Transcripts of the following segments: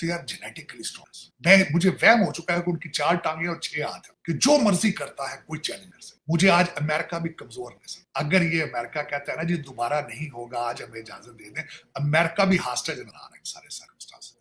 They are genetically strong. मुझे वहम हो चुका है कि उनकी 4 टांगे और 6 हाथ है कि जो मर्जी करता है कोई चैलेंज कर सकता। मुझे आज अमेरिका भी कमजोर नहीं सकता। अगर ये अमेरिका कहता है ना जी दोबारा नहीं होगा, आज हमें इजाजत दे दें, अमेरिका भी हॉस्टेज बना रहा है सारे सर्कमस्टांसेस।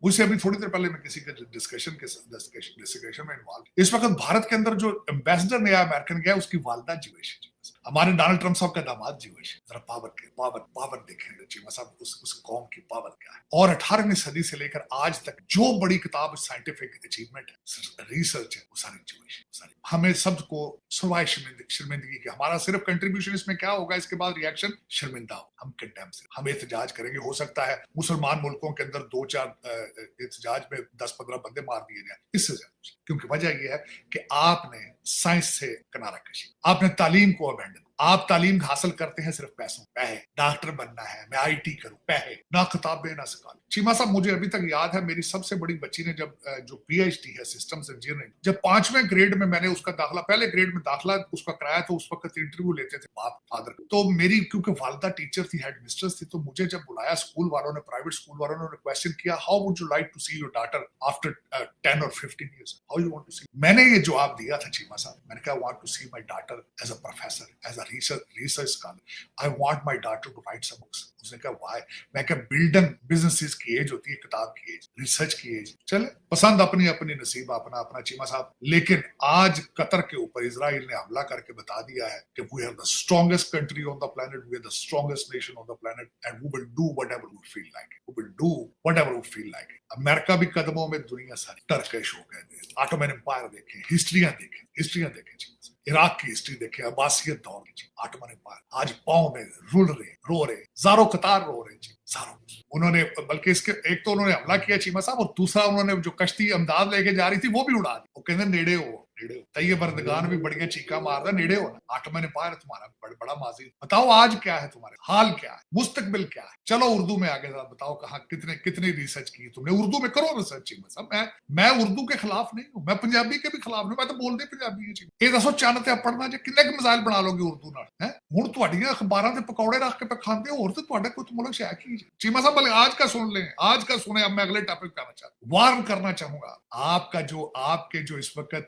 मुझसे अभी थोड़ी देर पहले मैं किसी के डिस्कशन में इन्वॉल्व। इस वक्त भारत के अंदर जो एम्बेसडर नया अमेरिकन गया उसकी वालदा ज्यूइश है। हमारे डोनाल्ड ट्रंप साहब का दामाद ज्यूइश है। जरा पावर देखें चीमा साहब, उस कौम की पावर क्या है। और 18वीं सदी से लेकर आज तक जो बड़ी किताब साइंटिफिक अचीवमेंट है, रिसर्च है, वो सारी ज्यूइश है। हमें सबको सुवाए शर्मिंदगी के हमारा सिर्फ कंट्रीब्यूशन इसमें क्या होगा, इसके बाद रिएक्शन शर्मिंदा हो, हम कंडेम से हम एहतजाज करेंगे। हो सकता है मुसलमान मुल्कों के अंदर 2-4 एहतजाज में 10-15 बंदे मार दिए जाए, इससे ज्यादा। क्योंकि वजह यह है कि आपने साइंस से किनारा कशी, आपने तालीम को अबैंडन। आप तालीम हासिल करते हैं सिर्फ पैसों, पैसे, डॉक्टर बनना है, मैं आईटी करूं, पैसे, ना किताबें ना सकाल। चीमा साहब मुझे अभी तक याद है, मेरी सबसे बड़ी बच्ची ने जब जो पीएचडी है सिस्टम्स इंजीनियरिंग, जब 5वें ग्रेड में मैंने उसका दाखिला, पहले ग्रेड में दाखिला उसका कराया, तो उस वक्त इंटरव्यू लेते थे बाप फादर। तो मेरी क्योंकि वालदा टीचर थी, हेड मिस्ट्रेस थी, तो मुझे जब बुलाया स्कूल वालों ने, प्राइवेट स्कूल वालों ने क्वेश्चन किया, how would you like to see your daughter after 10 और 15 years, how you want to see. मैंने ये जवाब दिया था चीमा साहब, मैंने कहा want to see my daughter as a professor, as a research scholar. I want my daughter to write some books. उसने कहा why? मैं कहा बिल्डिंग बिजनेसेस की एज होती है, किताब की एज, रिसर्च की एज। चले पसंद अपनी अपनी, नसीब अपना अपना चीमा साहब। लेकिन आज कतर के ऊपर इजराइल ने हमला करके बता दिया है कि we are the strongest country on the planet, we are the strongest nation on the planet and we will do whatever we feel like. We will do whatever we feel like. America भी कदमों में, दुनिया सारी Turkish हो गए, Ottoman empire देखें, हिस्ट्रियां देखें, Iraq की हिस्ट्री देखे, अब्बासियत दौर की, ऑटोमन एम्पायर, आज पांव में रुल रहे, रो रहे, ज़ारो कतार रो रहे जी, ज़ारो। उन्होंने बल्कि इसके एक तो उन्होंने हमला किया चीमा साहब, और दूसरा उन्होंने जो कश्ती अमदाद लेके जा रही थी वो भी उड़ा दी। वो कहते नेड़े हो तैयब अर्दगान भी बढ़िया चीखा मारदा, नेड़े हो ना, ऑटोमन एम्पायर तुम्हारा बड़ा माजी। बताओ आज क्या है, तुम्हारे हाल क्या है, मुस्तकबिल क्या है। चलो उर्दू में आगे बताओ, कहा कितनी रिसर्च की तुमने, उर्दू में करो रिसर्च चीमा साहब। मैं उर्दू के खिलाफ नहीं हूं, मैं पंजाबी के भी खिलाफ नहीं, मैं तो बोलते पंजाबी है। ये दसो चंद ते पढ़ना जे किन्ने मिसाइल बना लोगे उर्दू नाल है। हुण तुहाडियां अखबारां ते पकौड़े रख के पे खांदे हो, और ते तुहाडा कोई मुल्क शै की चीमा साहब। भले आज का सुन लें, आज का सुने। अब मैं अगले टॉपिक पे आना चाहता हूं, वार्न करना चाहूंगा आपके जो इस वक्त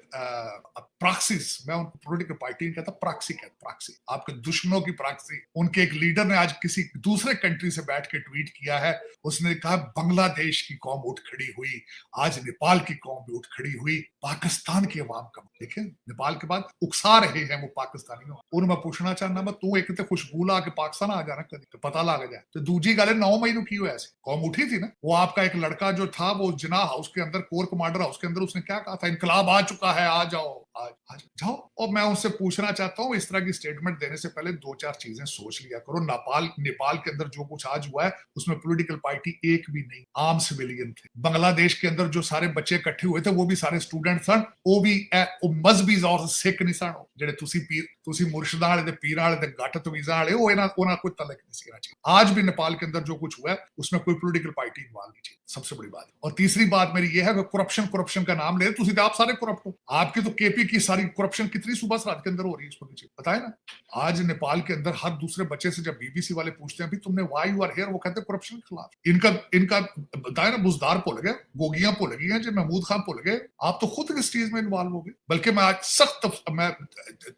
प्रॉक्सीज, मैं उनको पॉलिटिकल पार्टी नहीं कहता, प्रॉक्सी कहता, प्रॉक्सी, आपके दुश्मनों की प्रॉक्सी। उनके एक लीडर ने आज किसी दूसरे कंट्री से बैठ के ट्वीट किया है, उसने कहा बांग्लादेश की कौम उठ खड़ी हुई, आज नेपाल की कौम भी उठ खड़ी हुई, पाकिस्तान की अवाम का। देखें नेपाल के बाद उकसा रहे हैं वो पाकिस्तानियों। और मैं पूछना चाहना, मैं तू एक ते खुशबू ला के पाकिस्तान आ जाना कभी, तो पता लग जाए। तो दूजी गल 9 मई को की हुआ, ऐसे कौम उठी थी ना। वो आपका एक लड़का जो था, वो जिना हाउस के अंदर, कोर कमांडर हाउस के अंदर, उसने क्या कहा था, इनकलाब आ चुका है, आ जाओ आज जाओ। और मैं उनसे पूछना चाहता हूं, इस तरह की स्टेटमेंट देने से पहले 2-4 चीजें सोच लिया करो। नेपाल के अंदर जो कुछ आज हुआ है, उसमें पॉलिटिकल पार्टी एक भी नहीं, आम सिविलियन थे। बांग्लादेश के अंदर जो सारे बच्चे इकट्ठे हुए थे, वो भी सारे स्टूडेंट सन, वो भी मजहबी और सिख नहीं सन, जेडे तुसी मुर्शिदां वाले ते पीरां वाले ते गट तवीज़ां वाले, वो इना कोई तलक नहीं सी चाहिए। आज भी नेपाल के अंदर जो कुछ हुआ है, उसमें कोई पॉलिटिकल पार्टी इन्वॉल्व नहीं चाहिए, सबसे बड़ी बात। और तीसरी बात मेरी ये है कि करप्शन का नाम ले, तुसी तो आप सारे करप्ट हो। आपकी तो केपी की सारी करप्शन कितनी सूबा सरहद के अंदर हो रही है, उसको नीचे पता है ना। आज नेपाल के अंदर हर दूसरे बच्चे से जब बीबीसी वाले पूछते हैं, तुमने व्हाई यू आर हियर, वो कहते हैं करप्शन के खिलाफ। इनका बताया ना, बुजदार भूल गए, गोगियां भूल गई हैं, जो महमूद खान भूल गए। आप तो खुद इस चीज में इन्वॉल्व हो गए। बल्कि मैं आज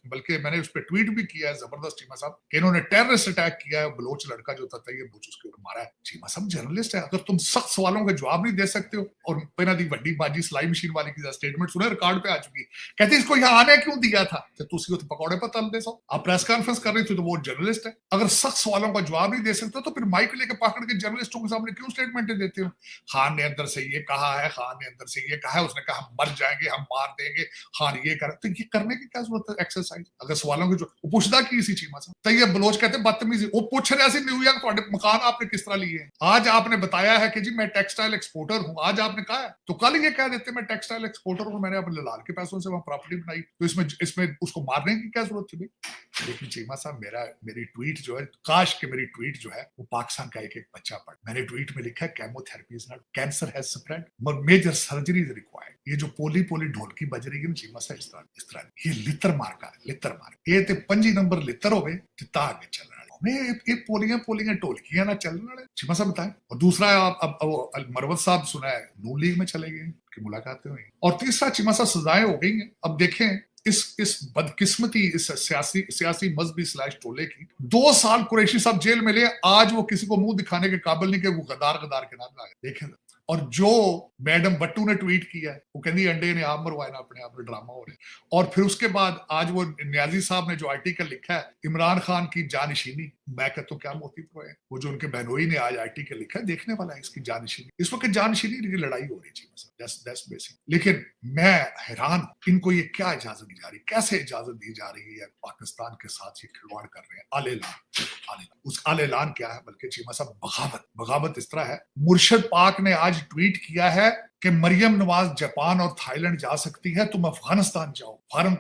बल्कि मैंने उस पर ट्वीट भी किया है जबरदस्त, चीमा साहब, कि इन्होंने टेररिस्ट अटैक किया है, बलोच लड़का जो था तैयब बलोच, उसके ऊपर मारा है। चीमा साहब जर्नलिस्ट है, अगर तुम सख्त सवालों के जवाब नहीं दे सकते हो। और पहना दी वड्डी बाजी सिलाई मशीन वाली की स्टेटमेंट सुने, रिकॉर्ड पे आ चुकी, कहते इसको यहाँ आने क्यों दिया था, तो पकौड़े पर तल दे सो। आप प्रेस कॉन्फ्रेंस कर रही थी तो वो जर्नलिस्ट है। अगर सख्त सवालों का जवाब नहीं दे सकते तो फिर माइक लेके पकड़ के जर्नलिस्टों के सामने क्यों स्टेटमेंट देते हो। खान ने अंदर से ये कहा है, खान ने अंदर से ये कहा है, उसने कहा हम मर जाएंगे, हम मार देंगे, खान ये कर, तो ये करने की क्या जरूरत है एक्सरसाइज। अगर सवालों की जो पुछदा की सी चीमा सा, तो ये बलोच कहते बदतमीजी, वो पूछ रहे थे न्यूयॉर्क ਤੁਹਾਡੇ मकान आपने किस तरह लिए हैं। आज आपने बताया है कि जी मैं टेक्सटाइल एक्सपोर्टर हूं, आज आपने कहा है, तो कल ये कह देते मैं टेक्सटाइल एक्सपोर्टर हूं, मैंने अपने लाल के पैसों से वहां प्रॉपर्टी बनाई, तो इसमें उसको मारने की क्या जरूरत थी। लेकिन चीमा साहब मेरी ट्वीट जो है, काश कि मेरी ट्वीट जो है वो पाकिस्तान का एक बच्चा पढ़। मैंने ट्वीट में लिखा है chemotherapy is not, cancer has spread, major surgery is required. ये जो पोली ढोलकी बज रही है ना चीमा साहब, इस तरह ये लितर मार, ये ते 5 नंबर लितर होवे ते ता आगे चल रहा है। ये पोलियां टोलकियां ना चलने वाले चीमा साहब बताएं। और दूसरा अब मरवत साहब सुना है नून लीग में चले गए की मुलाकातें हुई। और तीसरा चीमा साहब सजाएं हो गई हैं। अब देखें इस बदकिस्मती इस सियासी मजहबी स्लैश टोले की 2 साल कुरैशी साहब जेल में ले, आज वो किसी को मुंह दिखाने के काबिल नहीं कि वो गदार के नाम आए। देखें और जो मैडम बट्टू ने ट्वीट किया है वो कहती अंडे ने आप मरवाए ना अपने आप में ड्रामा हो रहे। और फिर उसके बाद आज वो न्याजी साहब ने जो आर्टिकल लिखा है इमरान खान की जानशीनी, मैं कहता हूँ क्या मोती पर है वो जो उनके बहनोई ने आज आर्टिकल लिखा है, देखने वाला है इसकी जानशीनी। इस वक्त जानशीनी की लड़ाई हो रही थी बेसिक। लेकिन मैं हैरान हूं इनको ये क्या इजाजत दी जा रही, कैसे इजाजत दी जा रही है पाकिस्तान के साथ ये खिलवाड़ कर रहे हैं। आलेलान उस आलेलान क्या है बल्कि चीमा साहब बगावत इस तरह है। मुर्शद पाक ने आज ट्वीट किया है कि मरियम नवाज जापान और थाईलैंड जा सकती है, तुम अफगानिस्तान जाओ, फॉरेन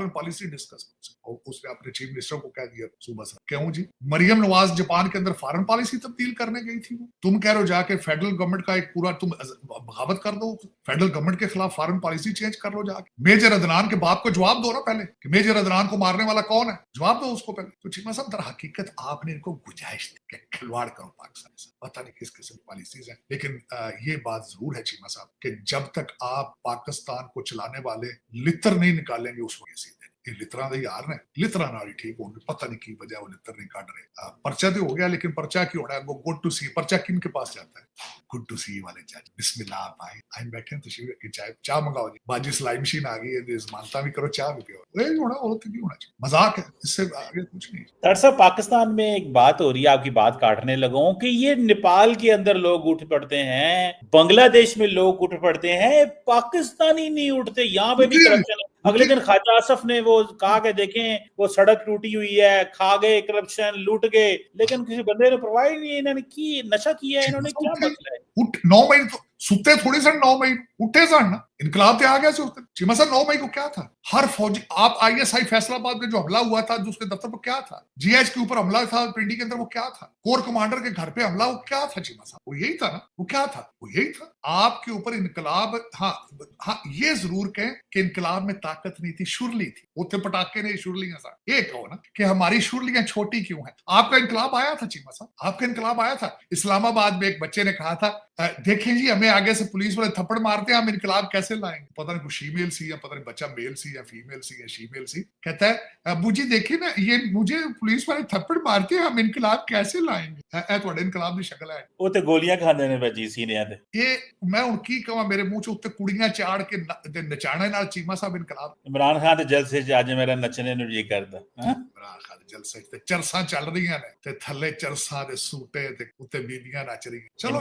पॉलिसी डिस्कस कर सकते हो। उसने अपने चीफ मिनिस्टर को कह दिया सुबह से। क्यों जी? मरियम नवाज जापान के अंदर फॉरेन पॉलिसी तब्दील करने गई थी वो। तुम कह रहे हो जाके फेडरल गवर्नमेंट का एक पूरा तुम बगावत कर दो, फेडरल गवर्नमेंट के खिलाफ फॉरेन पॉलिसी चेंज कर लो जाके। मेजर अदनान के बाप को जवाब दो ना पहले कि मेजर अदनान को मारने वाला कौन है, जवाब दो उसको पहले। तो चीमा साहब दर हकीकत आपने इनको गुंजाइश दी कि खिलवाड़ करो पाकिस्तान से, पता नहीं किस किस्म की पॉलिसीज है। लेकिन ये बात जरूर है चीमा साहब कि जब तक आप पाकिस्तान को चलाने वाले लित्र नहीं निकालेंगे उस वजह से लितरा यार ने लितरा नारी ठीक होंगे, पता नहीं की वजह वो लित्र नहीं काट रहे। पर्चा तो हो गया लेकिन पर्चा क्यों होना है? वो गुड टू सी पर्चा किन के पास जाता है? गुड टू सी वाले जज। बिस्मिल्लाह भाई आई बैठे हैं तशरीफ की चाय मंगाओ जी, बाजी सिलाई मशीन आ गई है, मानता भी करो चाय भी पियो। ये होना और तो नहीं होना चाहिए, मजाक है, इससे आगे कुछ नहीं। दरअसल पाकिस्तान में एक बात हो रही है, आपकी बात काटने लगूं कि ये नेपाल के अंदर लोग उठ पड़ते हैं, बांग्लादेश में लोग उठ पड़ते हैं, पाकिस्तानी नहीं उठते। यहाँ पे भी करप्शन। अगले दिन ख्वाजा आसफ ने वो कहा कि देखें वो सड़क टूटी हुई है, खा गए, करप्शन, लूट गए, लेकिन किसी बंदे ने परवाह ही नहीं। इन्होंने की नशा किया है, इन्होंने क्या मसला है? 9 मई तो सुते थोड़ी सन 9 मई उठे सन ना, इनकलाब आ गया से चीमा साहब। 9 मई को क्या था? हर फौजी आप ISI फैसलाबाद में जो हमला हुआ था जो उसके दफ्तर पर क्या था, GH के ऊपर हमला था पिंडी के अंदर, वो क्या था? कोर कमांडर के घर पे हमला, वो क्या था चीमा साहब? वो यही था ना, वो क्या था? वो यही था आपके ऊपर इनकलाब। हाँ ये जरूर कहें कि इनकलाब में ताकत नहीं थी, शुरली थी। उठे पटाखे ने शुरलियां साहब ये कहो ना कि हमारी शुरलियां छोटी क्यों है। आपका इनकलाब आया था चीमा साहब, आपका इनकलाब आया था। इस्लामाबाद में एक बच्चे ने कहा था देखें जी हमें आगे से पुलिस वाले थप्पड़ मारते हैं, हम इनकलाब कैसे लाएंगे? पता नहीं फीमेल सी या पता नहीं बच्चा मेल सी या फीमेल सी या शीमेल सी, कहता है अबू जी देखिए ना ये मुझे पुलिस वाले थप्पड़ मारते हैं, हम इनकलाब कैसे लाएंगे? थोड़े इनकलाब की शक्ल है वो तो गोलियां खाने ने भाजी सीने आते। ये मैं उनकी कहा मेरे मुंह च उत्ते कुड़ियां चाड़ के नचाने नाल चीमा साहब इनकलाब। इमरान खान दे जलसे च आज मेरा नचने नु जी करदा। इमरान खान दे जलसे ते चरसा चल रही ने ते थल्ले चरसा दे सूटे ते उत्ते बीबियां नच रही। चलो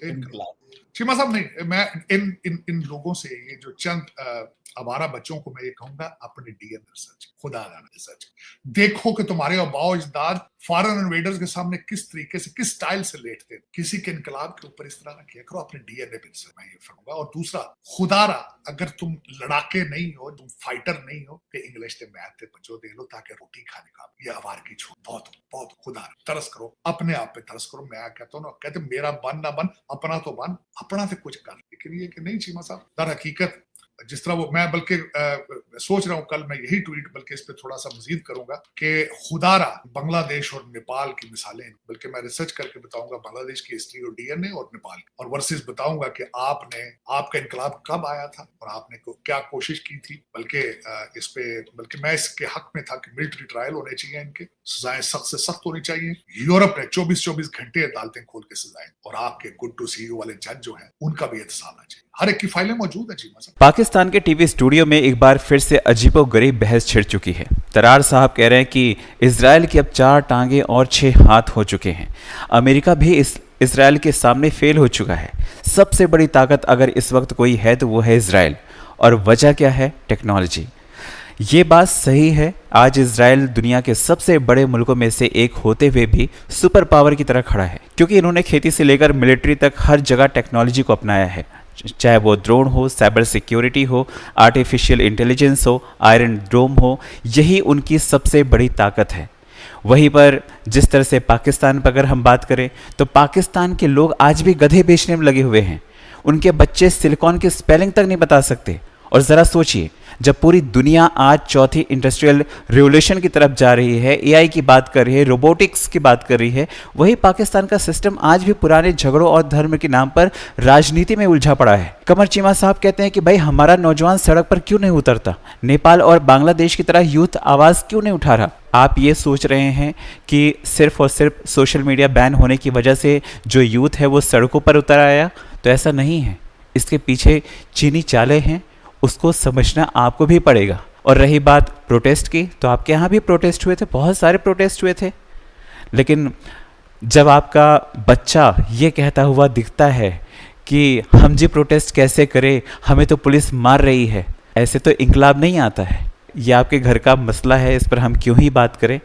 इनकलाब चीमा साहब नहीं, मैं इन लोगों से ये जो चंद आवारा बच्चों को मैं ये कहूंगा अपने DNA रिसर्च, खुदा रिसर्च देखो कि तुम्हारे अबाओ अजदाद फॉरेन इन्वेडर्स के सामने किस तरीके से किस स्टाइल से लेटते हैं। किसी के इनकलाब के ऊपर इस तरह ना किया करो, अपने DNA पे मैं ये कहूंगा। और दूसरा खुदारा अगर तुम लड़ाके नहीं हो, तुम फाइटर नहीं हो, कि इंग्लिश के मैथ के बच्चों दे लो ताकि रोटी खाने का ये आवार की छूट बहुत बहुत खुदा तरस करो, अपने आप पे तरस करो। मैं कहता हूँ ना, कहते मेरा बन ना बन अपना तो बन, अपना से कुछ कर। लेकिन ये कि नहीं चीमा साहब दर हकीकत जिस तरह वो मैं बल्कि सोच रहा हूं कल मैं यही ट्वीट बल्कि इस पे थोड़ा सा मजीद करूंगा कि खुदारा बांग्लादेश और नेपाल की मिसालें, बल्कि मैं रिसर्च करके बताऊंगा बांग्लादेश की हिस्ट्री और DNA और नेपाल और वर्सेस बताऊंगा कि आपका इनकलाब कब आया था और आपने क्या कोशिश की थी। बल्कि मैं इसके हक में था कि मिलिट्री ट्रायल होने चाहिए, इनके सजाएं सख्त से सख्त होनी चाहिए। यूरोप ने 24-24 घंटे अदालतें खोल के सजाएं और आपके गुड टू सी वाले जज जो है उनका भी एहतसाब आना चाहिए। हर एक की फाइलें मौजूद है जी। पाकिस्तान के टीवी स्टूडियो में एक बार फिर से अजीबोगरीब बहस छिड़ चुकी है। तरार साहब कह रहे हैं कि इजराइल की अब 4 टांगे और 6 हाथ हो चुके हैं। अमेरिका भी इजराइल के सामने फेल हो चुका है। सबसे बड़ी ताकत अगर इस वक्त कोई है तो वो है इजराइल। और वजह क्या है? टेक्नोलॉजी। ये बात सही है, आज इजराइल दुनिया के सबसे बड़े मुल्कों में से एक होते हुए भी सुपर पावर की तरह खड़ा है, क्योंकि इन्होंने खेती से लेकर मिलिट्री तक हर जगह टेक्नोलॉजी को अपनाया है। चाहे वो ड्रोन हो, साइबर सिक्योरिटी हो, आर्टिफिशियल इंटेलिजेंस हो, आयरन डोम हो, यही उनकी सबसे बड़ी ताकत है। वहीं पर जिस तरह से पाकिस्तान पर अगर हम बात करें तो पाकिस्तान के लोग आज भी गधे बेचने में लगे हुए हैं। उनके बच्चे सिलिकॉन की स्पेलिंग तक नहीं बता सकते और ज़रा सोचिए, जब पूरी दुनिया आज चौथी इंडस्ट्रियल रिवोल्यूशन की तरफ जा रही है, एआई की बात कर रही है, रोबोटिक्स की बात कर रही है, वही पाकिस्तान का सिस्टम आज भी पुराने झगड़ों और धर्म के नाम पर राजनीति में उलझा पड़ा है। कमर चीमा साहब कहते हैं कि भाई हमारा नौजवान सड़क पर क्यों नहीं उतरता, नेपाल और बांग्लादेश की तरह यूथ आवाज़ क्यों नहीं उठा रहा। आप ये सोच रहे हैं कि सिर्फ और सिर्फ सोशल मीडिया बैन होने की वजह से जो यूथ है वो सड़कों पर उतर आया, तो ऐसा नहीं है। इसके पीछे चीनी चालें हैं, उसको समझना आपको भी पड़ेगा। और रही बात प्रोटेस्ट की, तो आपके यहाँ भी प्रोटेस्ट हुए थे, बहुत सारे प्रोटेस्ट हुए थे, लेकिन जब आपका बच्चा ये कहता हुआ दिखता है कि हम जी प्रोटेस्ट कैसे करें, हमें तो पुलिस मार रही है, ऐसे तो इंकलाब नहीं आता है। ये आपके घर का मसला है, इस पर हम क्यों ही बात करें।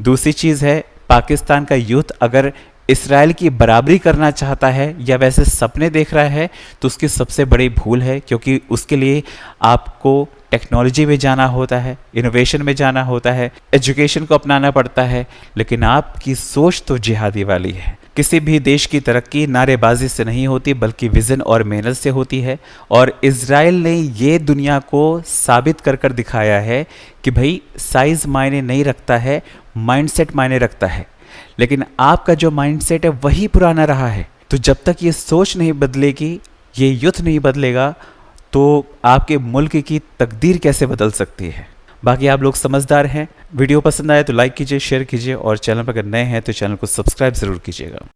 दूसरी चीज़ है, पाकिस्तान का यूथ अगर इसराइल की बराबरी करना चाहता है या वैसे सपने देख रहा है तो उसकी सबसे बड़ी भूल है, क्योंकि उसके लिए आपको टेक्नोलॉजी में जाना होता है, इनोवेशन में जाना होता है, एजुकेशन को अपनाना पड़ता है, लेकिन आपकी सोच तो जिहादी वाली है। किसी भी देश की तरक्की नारेबाजी से नहीं होती बल्कि विज़न और मेहनत से होती है, और इजराइल ने ये दुनिया को साबित कर कर दिखाया है कि भाई साइज़ मायने नहीं रखता है, माइंडसेट मायने रखता है। लेकिन आपका जो माइंडसेट है वही पुराना रहा है, तो जब तक ये सोच नहीं बदलेगी, ये युद्ध नहीं बदलेगा, तो आपके मुल्क की तकदीर कैसे बदल सकती है। बाकी आप लोग समझदार हैं। वीडियो पसंद आए तो लाइक कीजिए, शेयर कीजिए, और चैनल पर अगर नए हैं तो चैनल को सब्सक्राइब ज़रूर कीजिएगा।